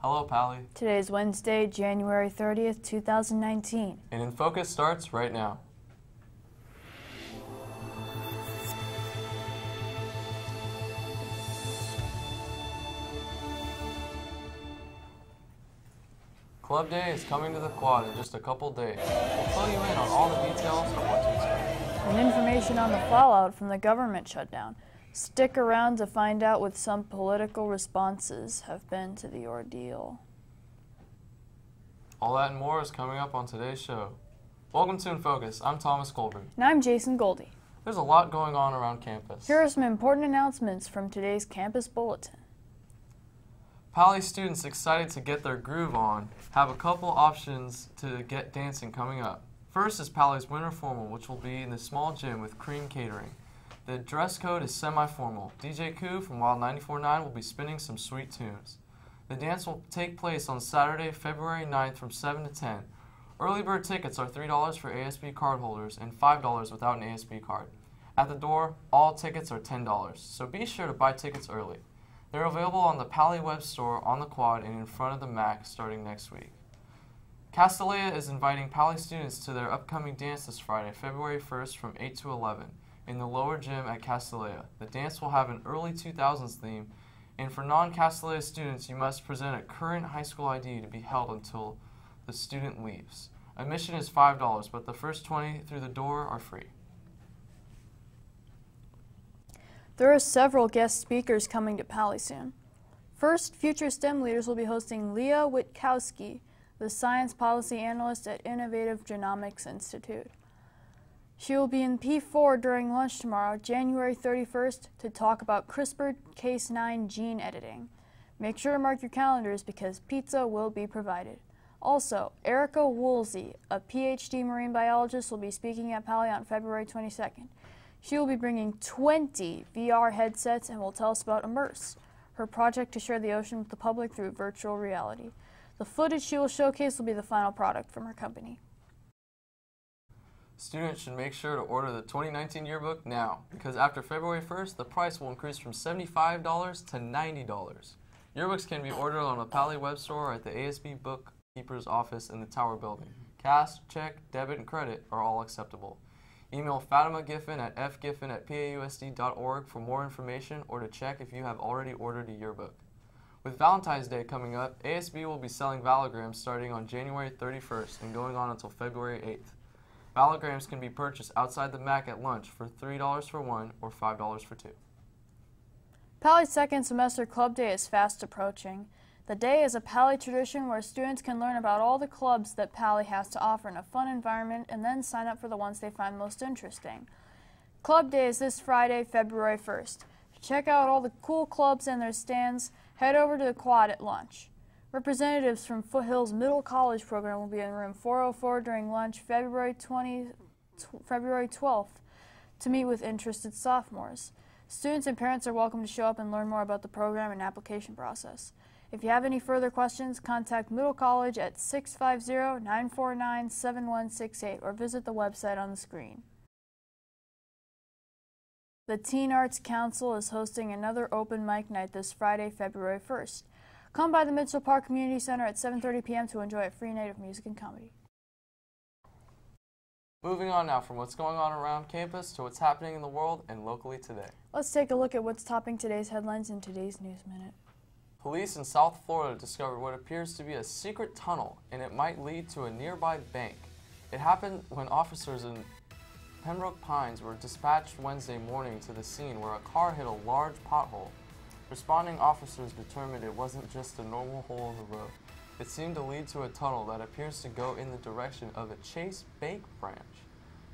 Hello, Pally. Today is Wednesday, January 30th, 2019. And INFocus starts right now. Club Day is coming to the Quad in just a couple days. We'll fill you in on all the details of what to expect. And information on the fallout from the government shutdown. Stick around to find out what some political responses have been to the ordeal. All that and more is coming up on today's show. Welcome to INFocus. I'm Thomas Goldberg. And I'm Jason Goldie. There's a lot going on around campus. Here are some important announcements from today's campus bulletin. Pally students excited to get their groove on have a couple options to get dancing coming up. First is Pally's Winter Formal, which will be in the small gym with Cream Catering. The dress code is semi-formal. DJ Koo from Wild 94.9 will be spinning some sweet tunes. The dance will take place on Saturday, February 9th from 7 to 10. Early bird tickets are $3 for ASB cardholders and $5 without an ASB card. At the door, all tickets are $10, so be sure to buy tickets early. They're available on the Pally web store on the Quad and in front of the MAC starting next week. Castellea is inviting Pally students to their upcoming dance this Friday, February 1st from 8 to 11 in the lower gym at Castellea. The dance will have an early 2000s theme, and for non-Castellea students, you must present a current high school ID to be held until the student leaves. Admission is $5, but the first 20 through the door are free. There are several guest speakers coming to Pally soon. First, future STEM leaders will be hosting Leah Witkowski, the science policy analyst at Innovative Genomics Institute. She will be in P4 during lunch tomorrow, January 31st, to talk about CRISPR-Cas9 gene editing. Make sure to mark your calendars because pizza will be provided. Also, Erica Woolsey, a PhD marine biologist, will be speaking at Pally on February 22nd. She will be bringing 20 VR headsets and will tell us about Immerse, her project to share the ocean with the public through virtual reality. The footage she will showcase will be the final product from her company. Students should make sure to order the 2019 yearbook now, because after February 1st, the price will increase from $75 to $90. Yearbooks can be ordered on the Pally web store or at the ASB bookkeeper's office in the Tower building. Cash, check, debit, and credit are all acceptable. Email Fatima Giffen at fgiffen@pausd.org for more information or to check if you have already ordered a yearbook. With Valentine's Day coming up, ASB will be selling Valograms starting on January 31st and going on until February 8th. Valograms can be purchased outside the MAC at lunch for $3 for one or $5 for two. Pally's second semester club day is fast approaching. The day is a Pally tradition where students can learn about all the clubs that Pally has to offer in a fun environment and then sign up for the ones they find most interesting. Club day is this Friday, February 1st. To check out all the cool clubs and their stands, head over to the Quad at lunch. Representatives from Foothills Middle College program will be in room 404 during lunch February 12th to meet with interested sophomores. Students and parents are welcome to show up and learn more about the program and application process. If you have any further questions, contact Middle College at 650-949-7168 or visit the website on the screen. The Teen Arts Council is hosting another open mic night this Friday, February 1st. Come by the Mitchell Park Community Center at 7:30 p.m. to enjoy a free night of music and comedy. Moving on now from what's going on around campus to what's happening in the world and locally today. Let's take a look at what's topping today's headlines in today's News Minute. Police in South Florida discovered what appears to be a secret tunnel, and it might lead to a nearby bank. It happened when officers in Pembroke Pines were dispatched Wednesday morning to the scene where a car hit a large pothole. Responding officers determined it wasn't just a normal hole in the road. It seemed to lead to a tunnel that appears to go in the direction of a Chase Bank branch.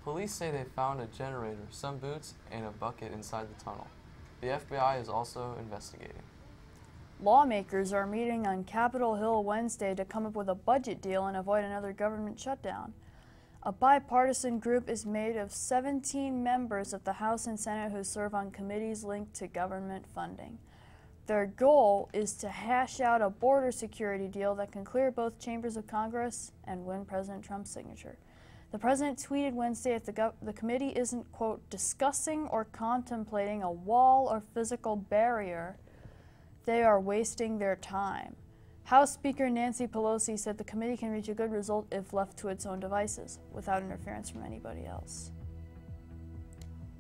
Police say they found a generator, some boots, and a bucket inside the tunnel. The FBI is also investigating. Lawmakers are meeting on Capitol Hill Wednesday to come up with a budget deal and avoid another government shutdown. A bipartisan group is made of 17 members of the House and Senate who serve on committees linked to government funding. Their goal is to hash out a border security deal that can clear both chambers of Congress and win President Trump's signature. The president tweeted Wednesday if the committee isn't, quote, discussing or contemplating a wall or physical barrier, they are wasting their time. House Speaker Nancy Pelosi said the committee can reach a good result if left to its own devices, without interference from anybody else.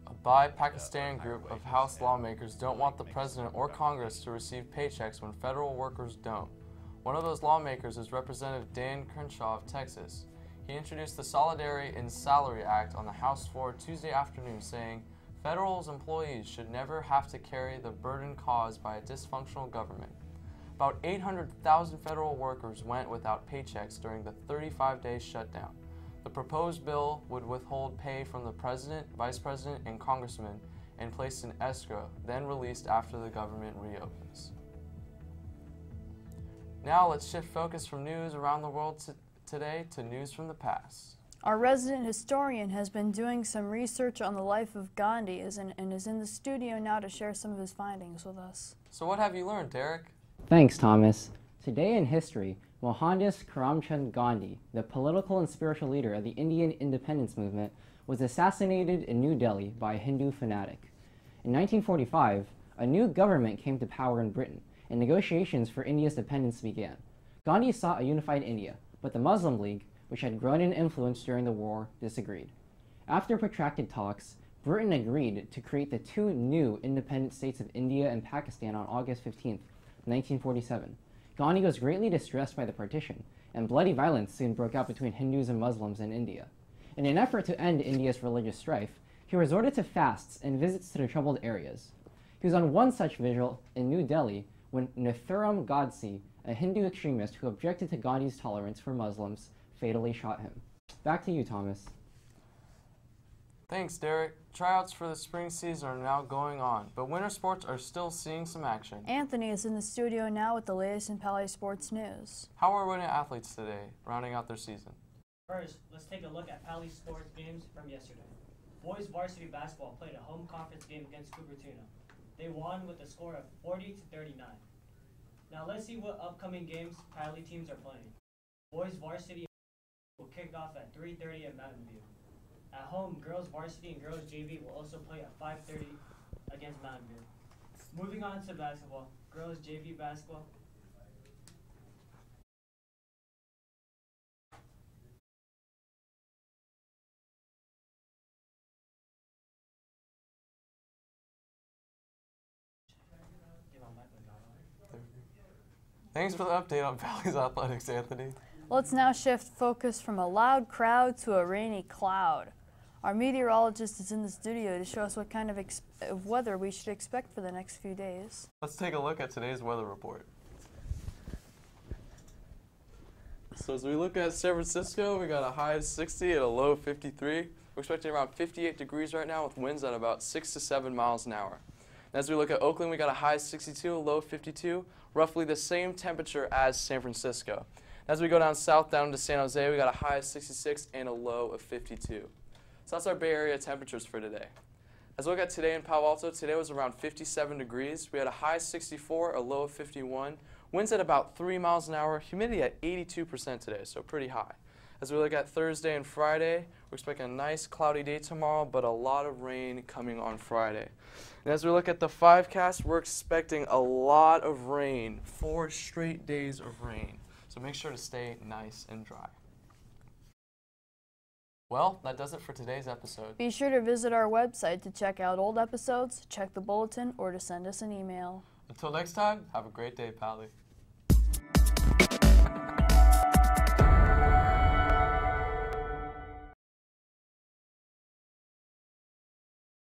A bi-Pakistani group of House lawmakers don't want the president or Congress to receive paychecks when federal workers don't. One of those lawmakers is Representative Dan Crenshaw of Texas. He introduced the Solidarity in Salary Act on the House floor Tuesday afternoon, saying federal employees should never have to carry the burden caused by a dysfunctional government. About 800,000 federal workers went without paychecks during the 35-day shutdown. The proposed bill would withhold pay from the president, vice president, and congressmen and placed in escrow, then released after the government reopens. Now let's shift focus from news around the world today to news from the past. Our resident historian has been doing some research on the life of Gandhi and is in the studio now to share some of his findings with us. So what have you learned, Derek? Thanks, Thomas. Today in history, Mohandas Karamchand Gandhi, the political and spiritual leader of the Indian independence movement, was assassinated in New Delhi by a Hindu fanatic. In 1945, a new government came to power in Britain, and negotiations for India's independence began. Gandhi sought a unified India, but the Muslim League, which had grown in influence during the war, disagreed. After protracted talks, Britain agreed to create the two new independent states of India and Pakistan on August 15, 1947. Gandhi was greatly distressed by the partition, and bloody violence soon broke out between Hindus and Muslims in India. In an effort to end India's religious strife, he resorted to fasts and visits to the troubled areas. He was on one such vigil in New Delhi when Nathuram Godse, a Hindu extremist who objected to Gandhi's tolerance for Muslims, fatally shot him. Back to you, Thomas. Thanks, Derek. Tryouts for the spring season are now going on, but winter sports are still seeing some action. Anthony is in the studio now with the latest in Pally Sports news. How are winning athletes today, rounding out their season? First, let's take a look at Pally Sports games from yesterday. Boys varsity basketball played a home conference game against Cupertino. They won with a score of 40-39. Now let's see what upcoming games Pally teams are playing. Boys varsity will kick off at 3:30 at Mountain View. At home, girls varsity and girls JV will also play at 5:30 against Mountain View. Moving on to basketball, girls JV basketball. Thanks for the update on Valley's athletics, Anthony. Let's now shift focus from a loud crowd to a rainy cloud. Our meteorologist is in the studio to show us what kind of weather we should expect for the next few days. Let's take a look at today's weather report. So as we look at San Francisco, we got a high of 60 and a low of 53. We're expecting around 58 degrees right now with winds at about 6 to 7 miles an hour. And as we look at Oakland, we got a high of 62, a low of 52, roughly the same temperature as San Francisco. As we go down south, down to San Jose, we got a high of 66 and a low of 52. So that's our Bay Area temperatures for today. As we look at today in Palo Alto, today was around 57 degrees. We had a high of 64, a low of 51. Winds at about 3 miles an hour, humidity at 82% today, so pretty high. As we look at Thursday and Friday, we're expecting a nice cloudy day tomorrow, but a lot of rain coming on Friday. And as we look at the 5cast, we're expecting a lot of rain, 4 straight days of rain. So make sure to stay nice and dry. Well, that does it for today's episode. Be sure to visit our website to check out old episodes, check the bulletin, or to send us an email. Until next time, have a great day, Pally.